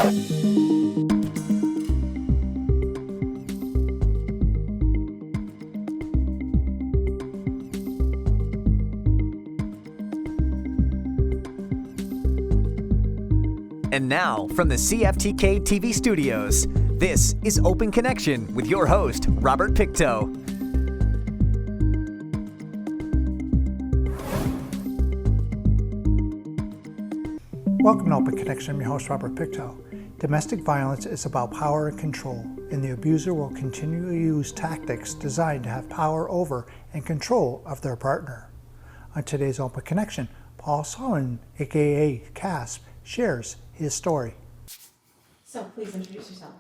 And now, from the CFTK-TV studios, this is Open Connection with your host, Robert Pictou. Welcome to Open Connection. I'm your host, Robert Pictou. Domestic violence is about power and control, and the abuser will continually use tactics designed to have power over and control of their partner. On today's Open Connection, Paul Salwin, aka CASP, shares his story. So please introduce yourself.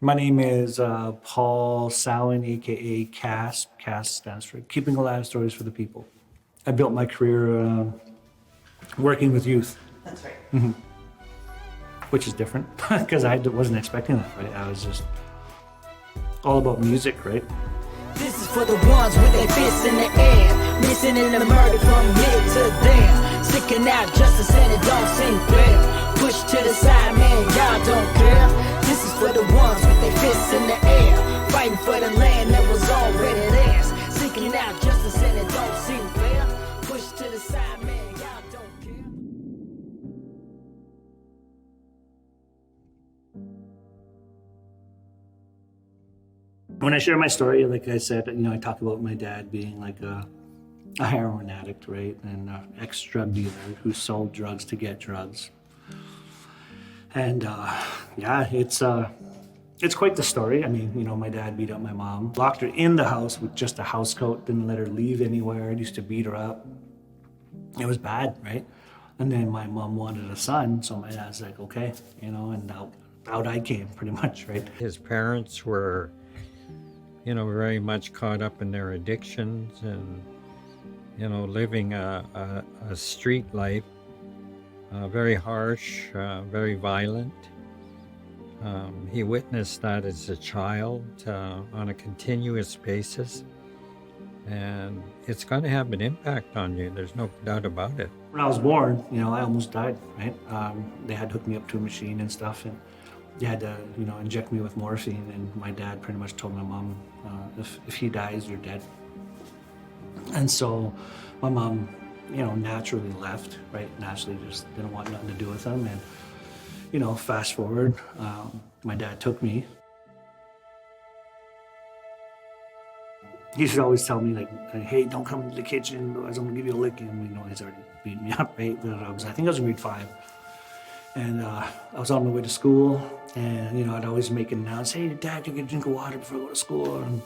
My name is Paul Salwin, aka CASP. CASP stands for Keeping Alive Stories for the People. I built my career working with youth. That's right. Mm-hmm. Which is different because I wasn't expecting that, right? I was just all about music, right? This is for the ones with their fists in the air, missing in the murder from here to there, sticking out justice and it don't seem fair. Push to the side, man, y'all don't care. This is for the ones with their fists in the air, fighting for the land that was already theirs, seeking out justice and it don't seem fair. Push to the side, man, y'all don't care. When I share my story, like I said, I talk about my dad being like a heroin addict, right? And an ex-drug dealer who sold drugs to get drugs. And it's quite the story. I mean, my dad beat up my mom, locked her in the house with just a house coat, didn't let her leave anywhere, used to beat her up. It was bad, right? And then my mom wanted a son, so my dad's like, okay, and out I came, pretty much, right? His parents were, very much caught up in their addictions and, living a street life, very harsh, very violent. He witnessed that as a child on a continuous basis, and it's going to have an impact on you. There's no doubt about it. When I was born, I almost died, right? They had hooked me up to a machine and stuff, and they had to, inject me with morphine, and my dad pretty much told my mom, if he dies, you're dead. And so my mom, naturally left, right? Naturally just didn't want nothing to do with him. And, fast forward, my dad took me. He used to always tell me, like, hey, don't come into the kitchen, otherwise I'm gonna give you a licking. He's already beat me up, right? But I think I was in grade 5. And I was on my way to school, and, I'd always make an announcement, hey, Dad, can I get a drink of water before I go to school? And,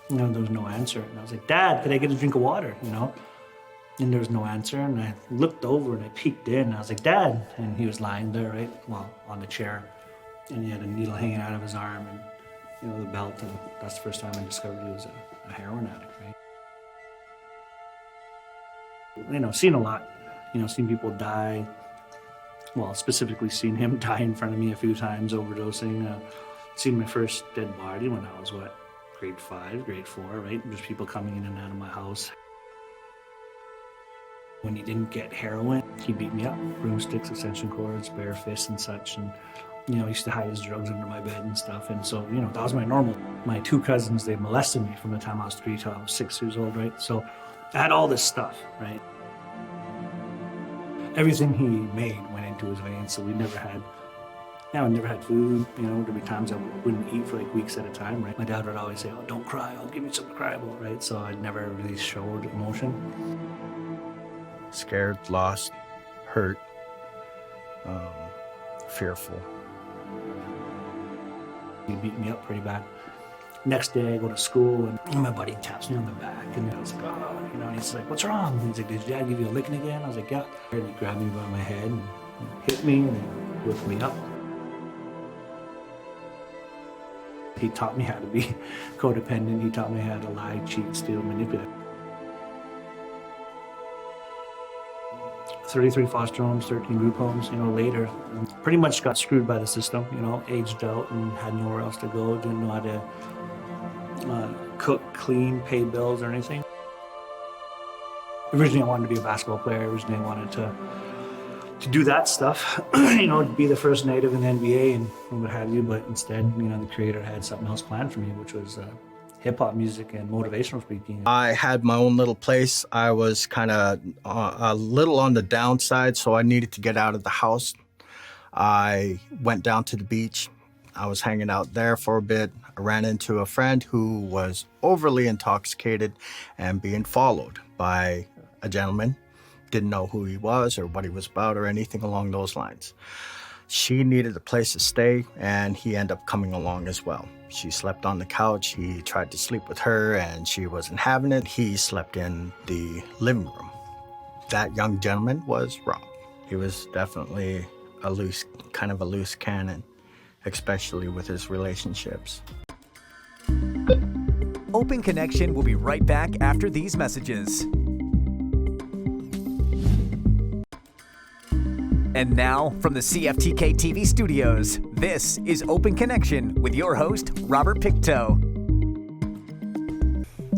there was no answer. And I was like, Dad, could I get a drink of water, And there was no answer, and I looked over and I peeked in, and I was like, Dad! And he was lying there, right, on the chair, and he had a needle hanging out of his arm and, the belt, and that's the first time I discovered he was a heroin addict, right? Seen a lot, seen people die, specifically seen him die in front of me a few times overdosing, seen my first dead body when I was, grade 5, grade 4, right? There's people coming in and out of my house. When he didn't get heroin, he beat me up. Broomsticks, extension cords, bare fists and such. And, he used to hide his drugs under my bed and stuff. And so, that was my normal. My 2 cousins, they molested me from the time I was 3 till I was 6 years old, right? So I had all this stuff, right? Everything he made went into his veins, so we never had food, there'd be times I wouldn't eat for like weeks at a time, right? My dad would always say, oh, don't cry, I'll give you something to cry about, right? So I never really showed emotion. Scared, lost, hurt, fearful. He beat me up pretty bad. Next day I go to school and my buddy taps me on the back and I was like, oh, and he's like, what's wrong? He's like, did your dad give you a licking again? I was like, yeah. And he grabbed me by my head and hit me and whipped me up. He taught me how to be codependent. He taught me how to lie, cheat, steal, manipulate. 33 foster homes, 13 group homes, later. Pretty much got screwed by the system, aged out and had nowhere else to go, didn't know how to cook, clean, pay bills or anything. Originally I wanted to be a basketball player. Originally I wanted to to do that stuff, you know, to be the first native in the NBA and what have you. But instead, you know, the creator had something else planned for me, which was hip hop music and motivational speaking. I had my own little place. I was kind of a little on the downside, so I needed to get out of the house. I went down to the beach. I was hanging out there for a bit. I ran into a friend who was overly intoxicated and being followed by a gentleman. Didn't know who he was or what he was about or anything along those lines. She needed a place to stay, and he ended up coming along as well. She slept on the couch. He tried to sleep with her, and she wasn't having it. He slept in the living room. That young gentleman was Rob. He was definitely a loose cannon, especially with his relationships. Open Connection will be right back after these messages. And now, from the CFTK-TV studios, this is Open Connection with your host, Robert Pictou.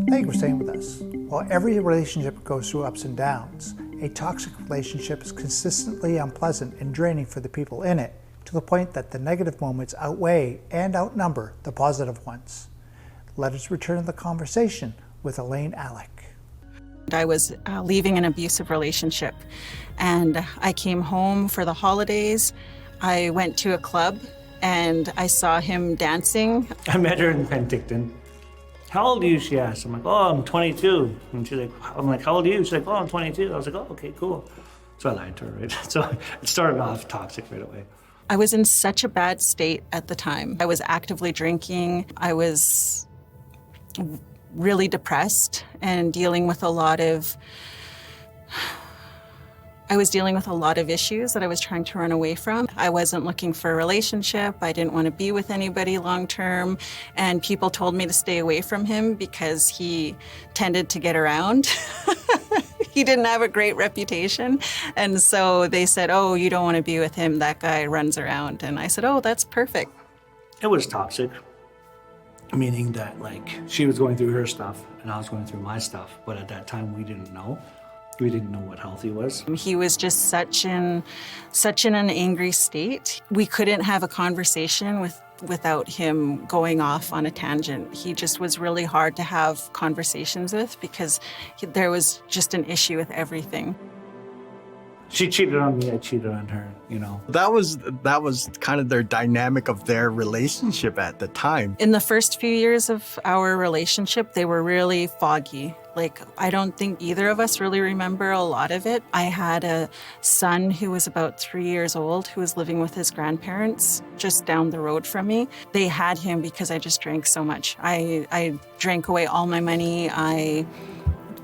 Thank you for staying with us. While every relationship goes through ups and downs, a toxic relationship is consistently unpleasant and draining for the people in it, to the point that the negative moments outweigh and outnumber the positive ones. Let us return to the conversation with Elaine Alec. I was leaving an abusive relationship, and I came home for the holidays. I went to a club and I saw him dancing. I met her in Penticton. How old are you? She asked. I'm like, oh, I'm 22. And she's like, I'm like, how old are you? She's like, oh, I'm 22. I was like, oh, okay, cool. So I lied to her, right? So it started off toxic right away. I was in such a bad state at the time. I was actively drinking. I was really depressed and dealing with a lot of issues that I was trying to run away from. I wasn't looking for a relationship. I didn't want to be with anybody long term. And people told me to stay away from him because he tended to get around. He didn't have a great reputation. And so they said, oh, you don't want to be with him. That guy runs around. And I said, oh, that's perfect. It was toxic. Meaning that, like, she was going through her stuff and I was going through my stuff. But at that time, we didn't know. We didn't know what healthy was. He was just such in an angry state. We couldn't have a conversation without him going off on a tangent. He just was really hard to have conversations with because there was just an issue with everything. She cheated on me, I cheated on her, you know. That was kind of their dynamic of their relationship at the time. In the first few years of our relationship, they were really foggy. Like, I don't think either of us really remember a lot of it. I had a son who was about 3 years old who was living with his grandparents just down the road from me. They had him because I just drank so much. I drank away all my money. I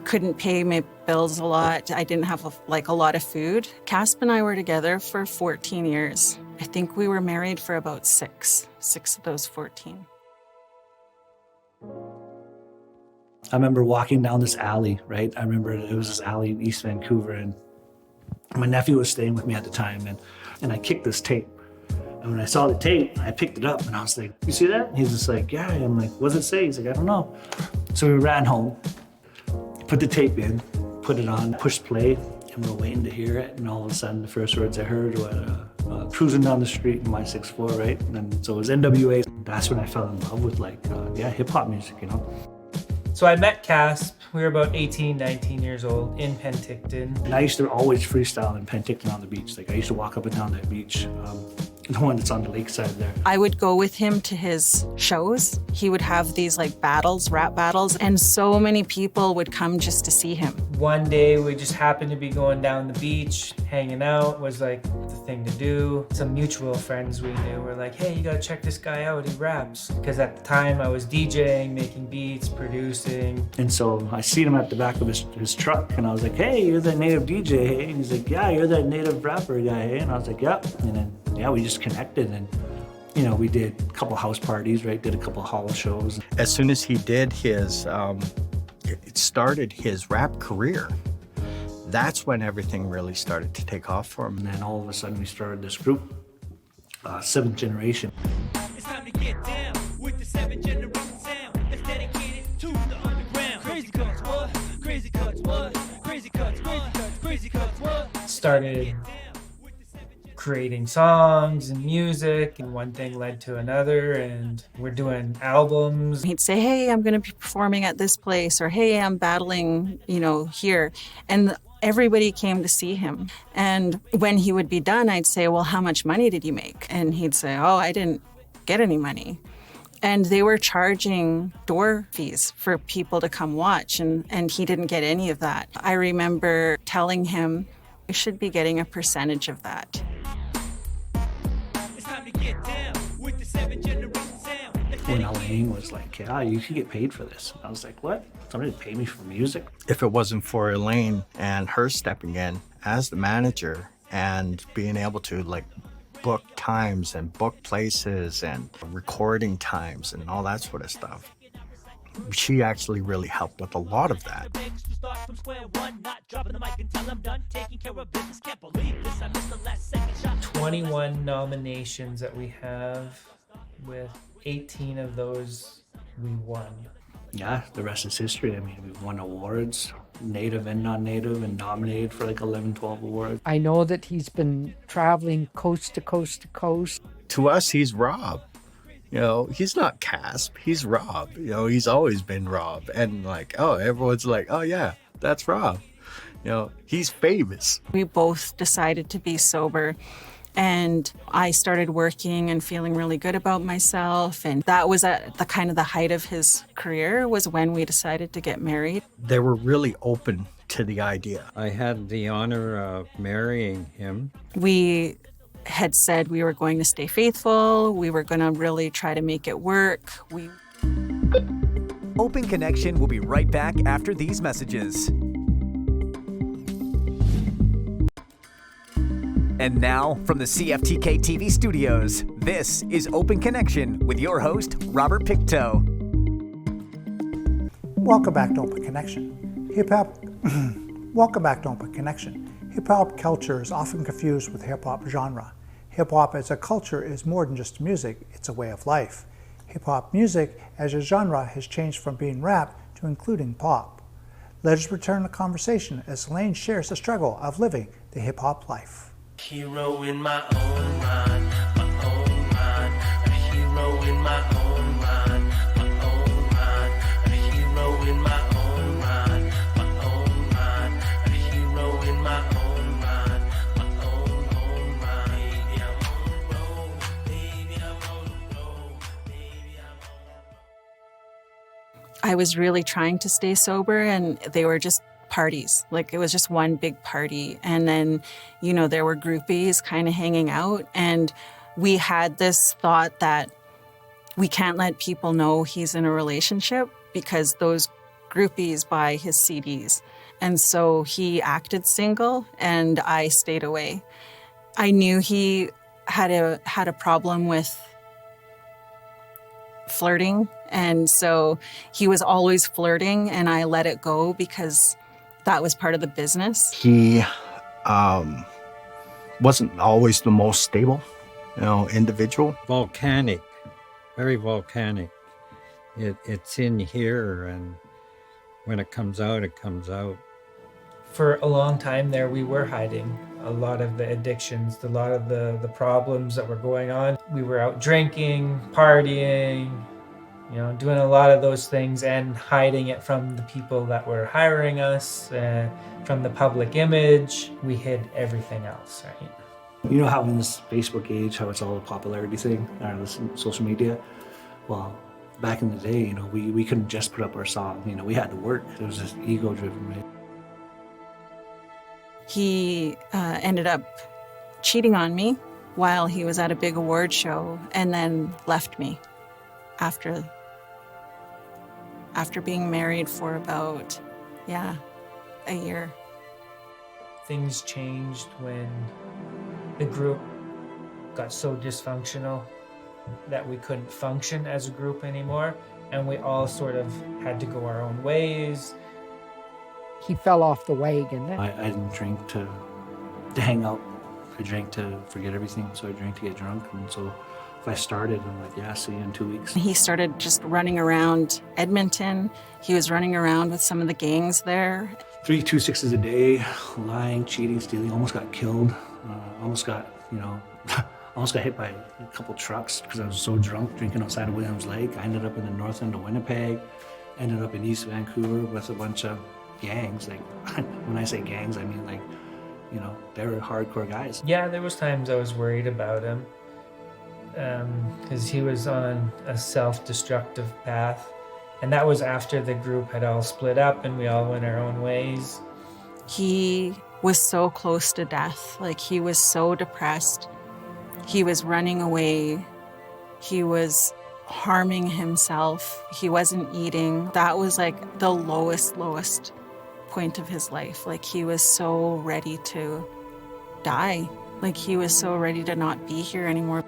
couldn't pay my bills a lot. I didn't have a lot of food. Casp and I were together for 14 years. I think we were married for about six of those 14. I remember walking down this alley, right? I remember it was this alley in East Vancouver, and my nephew was staying with me at the time, and I kicked this tape. And when I saw the tape, I picked it up and I was like, you see that? He's just like, yeah. I'm like, what does it say? He's like, I don't know. So we ran home, put the tape in, put it on, pushed play, and we're waiting to hear it. And all of a sudden, the first words I heard were cruising down the street in my 6'4", right? And then, so it was NWA. That's when I fell in love with hip hop music, you know? So I met Casp, we were about 18, 19 years old in Penticton. And I used to always freestyle in Penticton on the beach. Like I used to walk up and down that beach, the one that's on the lakeside there. I would go with him to his shows. He would have these battles, rap battles, and so many people would come just to see him. One day we just happened to be going down the beach, hanging out was the thing to do. Some mutual friends we knew were like, hey, you gotta check this guy out, he raps. Because at the time I was DJing, making beats, producing. And so I seen him at the back of his truck and I was like, hey, you're that native DJ, hey? And he's like, yeah, you're that native rapper guy, hey? And I was like, yep. And then, yeah, we just connected and, you know, we did a couple house parties, right? Did a couple hall shows. As soon as he did his, it started his rap career. That's when everything really started to take off for him. And then all of a sudden we started this group, 7th Generation. It's time to get down with the 7th Generation sound. Let's dedicate it to the underground. Crazy cuts, what? Crazy cuts, what? Crazy cuts, what? Crazy cuts, what? Started creating songs and music, and one thing led to another, and we're doing albums. He'd say, hey, I'm going to be performing at this place, or hey, I'm battling, here. And everybody came to see him. And when he would be done, I'd say, well, how much money did you make? And he'd say, oh, I didn't get any money. And they were charging door fees for people to come watch, and he didn't get any of that. I remember telling him, you should be getting a percentage of that. When Elaine was like, yeah, you can get paid for this. And I was like, what? Somebody pay me for music? If it wasn't for Elaine and her stepping in as the manager and being able to book times and book places and recording times and all that sort of stuff, she actually really helped with a lot of that. 21 nominations that we have, with 18 of those we won. Yeah, the rest is history. I mean, we've won awards, native and non-native, and nominated for 11, 12 awards. I know that he's been traveling coast to coast to coast. To us, he's Rob. He's not Casp, he's Rob. He's always been Rob. And everyone's like, oh yeah, that's Rob. He's famous. We both decided to be sober. And I started working and feeling really good about myself. And that was at the kind of the height of his career, was when we decided to get married. They were really open to the idea. I had the honor of marrying him. We had said we were going to stay faithful. We were going to really try to make it work. Open Connection will be right back after these messages. And now, from the CFTK-TV studios, this is Open Connection with your host, Robert Pictou. Welcome back to Open Connection. Welcome back to Open Connection. Hip-hop culture is often confused with hip-hop genre. Hip-hop as a culture is more than just music, it's a way of life. Hip-hop music as a genre has changed from being rap to including pop. Let us return the conversation as Elaine shares the struggle of living the hip-hop life. Hero in my own mind, a hero in my own mind, a hero in my own mind, a hero in my own mind, baby I'm on the road, baby I'm on the road, baby I'm on the road. I was really trying to stay sober, and they were just parties. It was just one big party. And then, there were groupies kind of hanging out. And we had this thought that we can't let people know he's in a relationship because those groupies buy his CDs. And so he acted single and I stayed away. I knew he had a problem with flirting. And so he was always flirting, and I let it go because that was part of the business. He wasn't always the most stable, individual. Volcanic, very volcanic. It's in here, and when it comes out, it comes out. For a long time there, we were hiding a lot of the addictions, a lot of the problems that were going on. We were out drinking, partying, doing a lot of those things and hiding it from the people that were hiring us, from the public image. We hid everything else, right? You know how in this Facebook age, how it's all a popularity thing, or this social media? Well, back in the day, we couldn't just put up our song. We had to work. It was just ego-driven, right? He ended up cheating on me while he was at a big award show, and then left me after being married for about, a year. Things changed when the group got so dysfunctional that we couldn't function as a group anymore, and we all sort of had to go our own ways. He fell off the wagon. I didn't drink to hang out. I drank to forget everything, so I drank to get drunk. And so if I started, I'm like, see you in 2 weeks. He started just running around Edmonton. He was running around with some of the gangs there. 3 2-6s a day, lying, cheating, stealing, almost got killed. Almost got you know, almost got hit by a couple trucks because I was so drunk drinking outside of Williams Lake. I ended up in the north end of Winnipeg, ended up in East Vancouver with a bunch of gangs. Like, when I say gangs, I mean like, you know, they were hardcore guys. Yeah, there was times I was worried about him because he was on a self-destructive path. And that was after the group had all split up and we all went our own ways. He was so close to death. Like, he was so depressed. He was running away. He was harming himself. He wasn't eating. That was like the lowest point of his life. Like, he was so ready to die. Like, he was so ready to not be here anymore.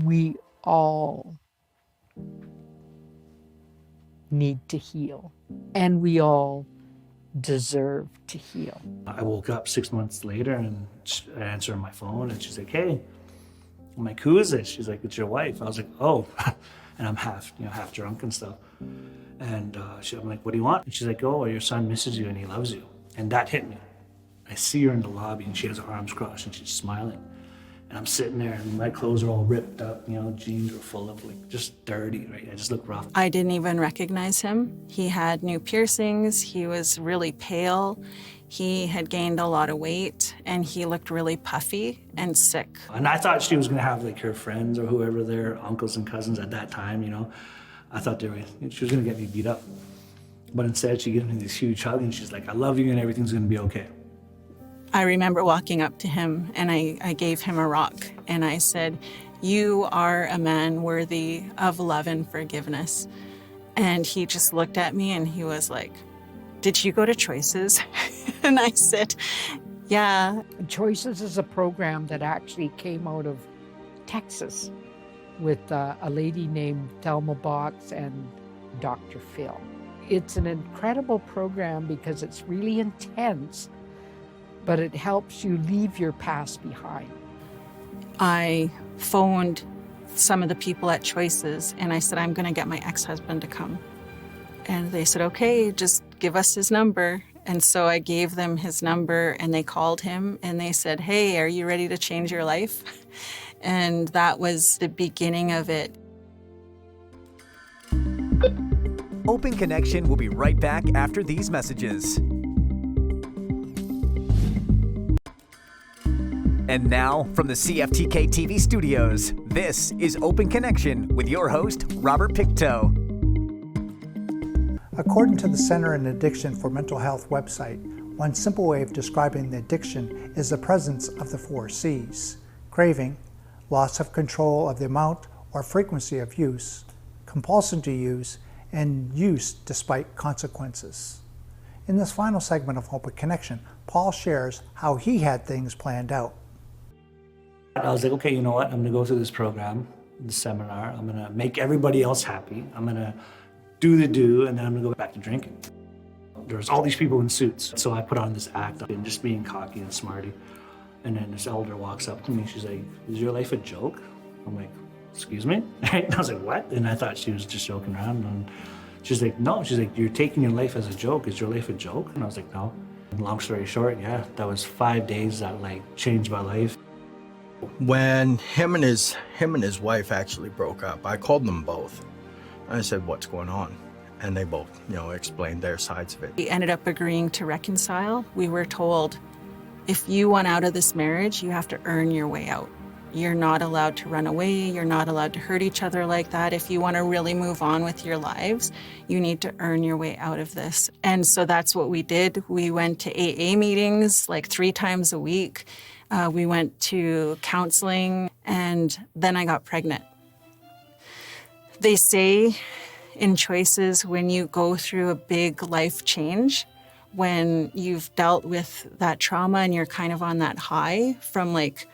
We all need to heal, and we all deserve to heal. I woke up 6 months later and I answered my phone and she's like, hey. I'm like, who is this? She's like, it's your wife. I was like, oh. And I'm half drunk and stuff. And I'm like, what do you want? And she's like, oh, your son misses you and he loves you. And that hit me. I see her in the lobby and she has her arms crossed and she's smiling. And I'm sitting there and my clothes are all ripped up, you know, jeans were full of like just dirty, right? I just look rough. I didn't even recognize him. He had new piercings. He was really pale. He had gained a lot of weight and he looked really puffy and sick. And I thought she was gonna have like her friends or whoever their uncles and cousins at that time, you know. I thought she was gonna get me beat up. But instead she gives me this huge hug and she's like, I love you and everything's gonna be okay. I remember walking up to him and I gave him a rock and I said, you are a man worthy of love and forgiveness. And he just looked at me and he was like, did you go to Choices? And I said, yeah. Choices is a program that actually came out of Texas with a lady named Thelma Box and Dr. Phil. It's an incredible program because it's really intense, but it helps you leave your past behind. I phoned some of the people at Choices and I said, I'm going to get my ex-husband to come. And they said, okay, just give us his number. And so I gave them his number and they called him and they said, hey, are you ready to change your life? And that was the beginning of it. Open Connection will be right back after these messages. And now, from the CFTK-TV studios, this is Open Connection with your host, Robert Pictou. According to the Center on Addiction for Mental Health website, one simple way of describing the addiction is the presence of the 4 C's: craving, loss of control of the amount or frequency of use, compulsion to use, and use despite consequences. In this final segment of Open Connection, Paul shares how he had things planned out. I was like, okay, you know what? I'm gonna go through this program, this seminar. I'm gonna make everybody else happy. I'm gonna do, and then I'm gonna go back to drinking. There was all these people in suits. So I put on this act and just being cocky and smarty. And then this elder walks up to me. She's like, is your life a joke? I'm like, excuse me? And I was like, what? And I thought she was just joking around. And she's like, no. She's like, you're taking your life as a joke. Is your life a joke? And I was like, no. And long story short, yeah, that was 5 days that like changed my life. When him and his wife actually broke up, I called them both. I said, what's going on? And they both, explained their sides of it. We ended up agreeing to reconcile. We were told, if you want out of this marriage, you have to earn your way out. You're not allowed to run away. You're not allowed to hurt each other like that. If you want to really move on with your lives, you need to earn your way out of this. And so that's what we did. We went to AA meetings like 3 times a week. We went to counseling, and then I got pregnant. They say in Choices, when you go through a big life change, when you've dealt with that trauma and you're kind of on that high from like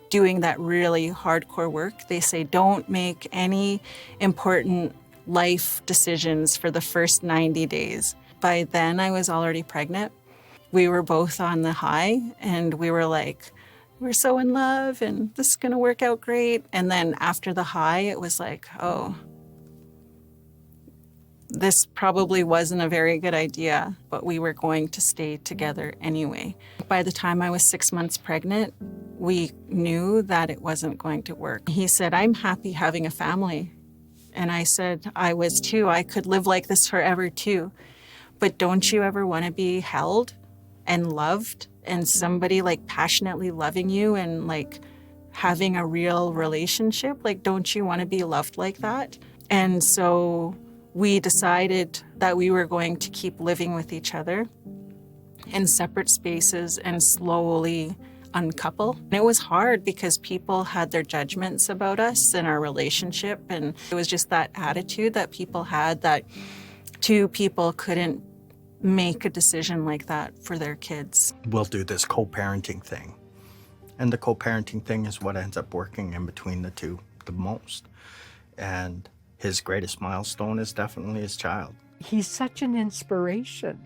doing that really hardcore work, they say don't make any important life decisions for the first 90 days. By then I was already pregnant. We were both on the high, and we were like, we're so in love and this is going to work out great. And then after the high, it was like, oh, this probably wasn't a very good idea, but we were going to stay together anyway. By the time I was 6 months pregnant, we knew that it wasn't going to work. He said, I'm happy having a family. And I said, I was too. I could live like this forever too. But don't you ever want to be held and loved and somebody like passionately loving you and like having a real relationship? Like, don't you want to be loved like that? And so we decided that we were going to keep living with each other in separate spaces and slowly uncouple. And it was hard because people had their judgments about us and our relationship. And it was just that attitude that people had that two people couldn't make a decision like that for their kids. We'll do this co-parenting thing. And the co-parenting thing is what ends up working in between the two the most. And his greatest milestone is definitely his child. He's such an inspiration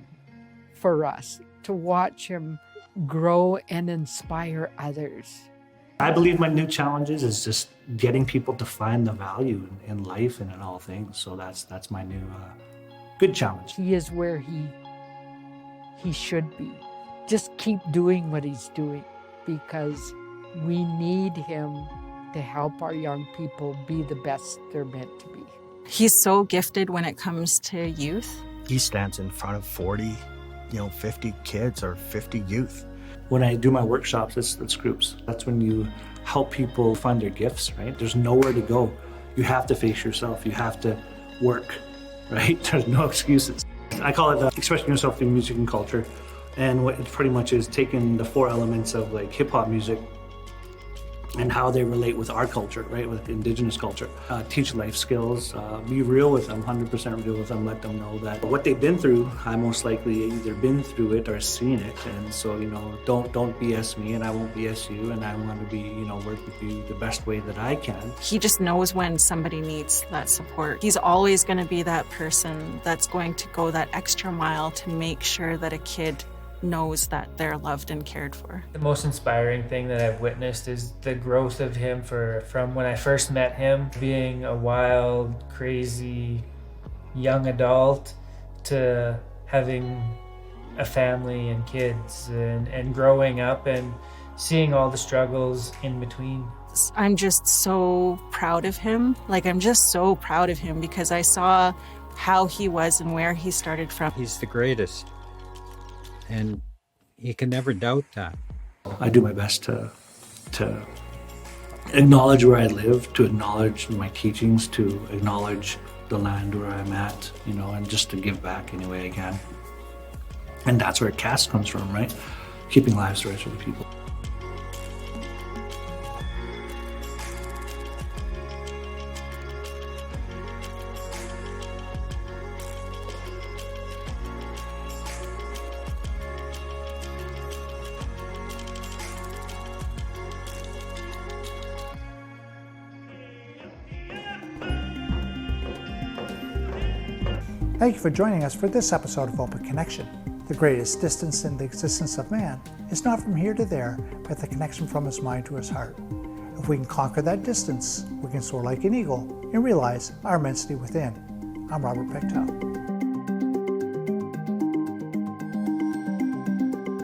for us to watch him grow and inspire others. I believe my new challenges is just getting people to find the value in life and in all things. So that's my new good challenge. He is where he should be. Just keep doing what he's doing, because we need him to help our young people be the best they're meant to be. He's so gifted when it comes to youth. He stands in front of 40, 50 kids or 50 youth. When I do my workshops, it's groups. That's when you help people find their gifts, right? There's nowhere to go. You have to face yourself. You have to work, right? There's no excuses. I call it expressing yourself through music and culture. And what it pretty much is taking the 4 elements of like hip hop music and how they relate with our culture, right, with Indigenous culture. Teach life skills, be real with them, 100% real with them, let them know that what they've been through, I most likely either been through it or seen it. And so, don't BS me and I won't BS you, and I want to be, work with you the best way that I can. He just knows when somebody needs that support. He's always going to be that person that's going to go that extra mile to make sure that a kid knows that they're loved and cared for. The most inspiring thing that I've witnessed is the growth of him from when I first met him, being a wild, crazy young adult, to having a family and kids and growing up and seeing all the struggles in between. I'm just so proud of him. I'm just so proud of him because I saw how he was and where he started from. He's the greatest. And you can never doubt that. I do my best to acknowledge where I live, to acknowledge my teachings, to acknowledge the land where I'm at, and just to give back any way I can. And that's where CAST comes from, right? Keeping lives stories for the people. Thank you for joining us for this episode of Open Connection. The greatest distance in the existence of man is not from here to there, but the connection from his mind to his heart. If we can conquer that distance, we can soar like an eagle and realize our immensity within. I'm Robert Pictou.